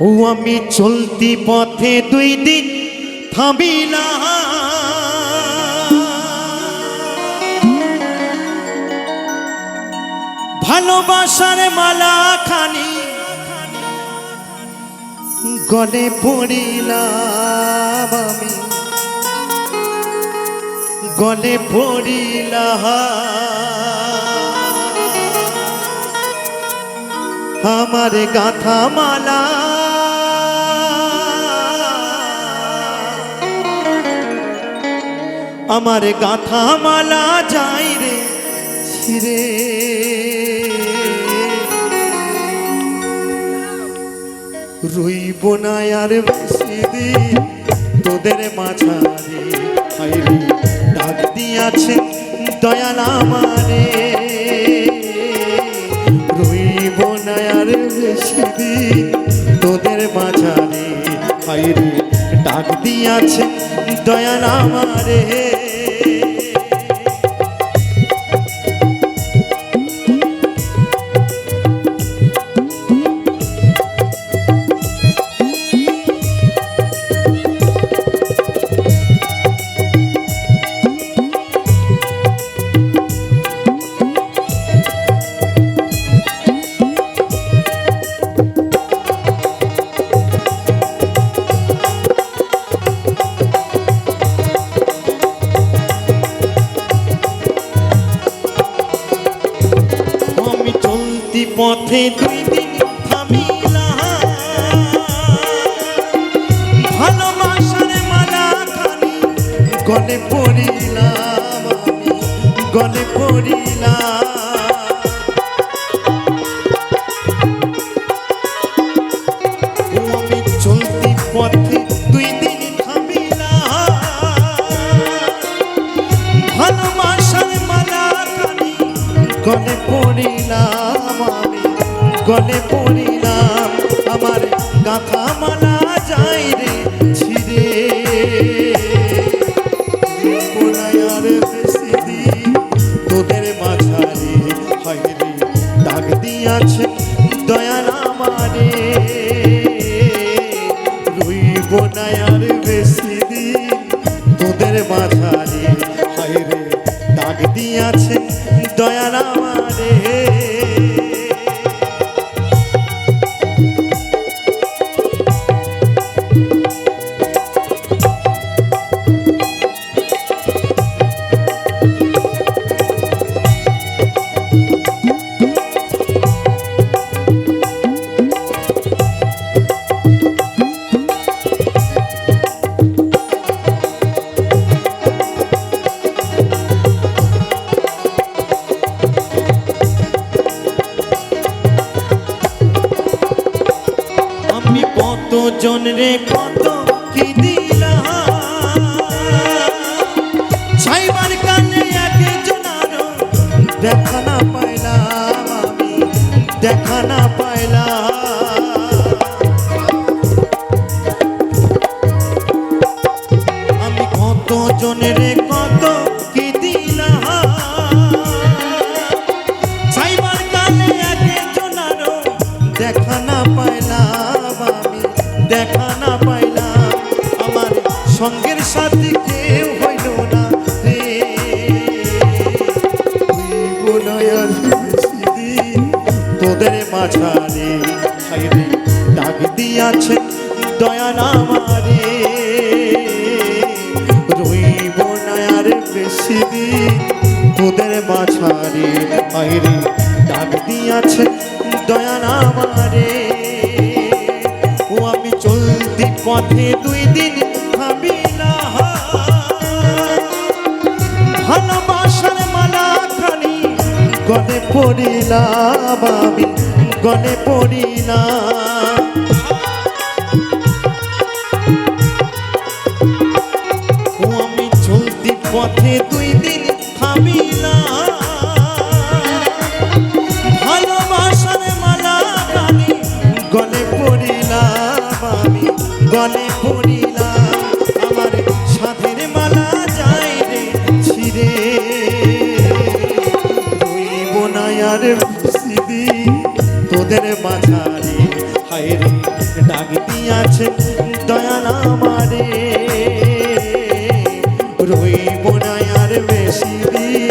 ও আমি চলতি পথে দুই দিন থামিলাম, ভালোবাসার মালা খানি গলে পড়িলাম, আমি গলে পড়িলাম। আমার গাথা মালা আমার গাথা মালা যাই রে ছিড়ে, রইব না আর বেশি দিন তোদের মাঝারে। হায়রে ডাক দিয়াছেন দয়াল আমারে, রইব না আর বেশি দিন তোদের মাঝারে। হায়রে ডাক দিয়াছেন দয়াল আমারে। পথে দুই দিন থামিলাম, ভালোবাসার মালা খানি গলে পড়িলাম, আমি গলে পড়িলাম। আমি চলতি পথে দুই দিন থামিলাম, ভালোবাসার মালা খানি গলে পড়িলাম, গলে পড়িলাম। আমার গাথা মালা যাই রে ছিড়ে, আর বেশি দিন তোদের মাঝারে। হায়রে ডাক দিয়াছে দয়াল আমারে, রইব না আর বেশি দিন তোদের মাঝারে। হায়রে ডাক দিয়াছে দয়াল আমারে। কত জন রে কত কি দিলাম, ছাইবার কানে একজনার দেখা না পাইলাম, আমি দেখা না পাইলাম। আমি কত জন রে কত কি দিলাম, ছাইবার কানে একজনার দেখা না পাইলাম, দেখা না পাইলাম। আমার সঙ্গের সাথে কেউ হইল না রে, তোদের মাঝারে। হায়রে ডাক দিয়াছেন দয়াল আমারে, রইব না আর বেশি দিন তোদের মাঝারে। হায়রে ডাক দিয়াছেন দয়াল আমারে। ও আমি চলতি পথে দুই দিন থামিলাম, ভালোবাসার মালা খানি গলে পড়িলাম, আমি গলে পড়িলাম। ও আমি চলতি পথে দুই দিন থামিলাম, ভালোবাসার মালা খানি গলে পড়িলাম, আমি গলে পড়িলাম। আমার সাধের মালা যাই রে ছিড়ে, রইব না আর বেশি দিন তোদের মাঝারে। হায়রে ডাক দিয়াছে দয়াল আমারে রইব না আর বেশি দিন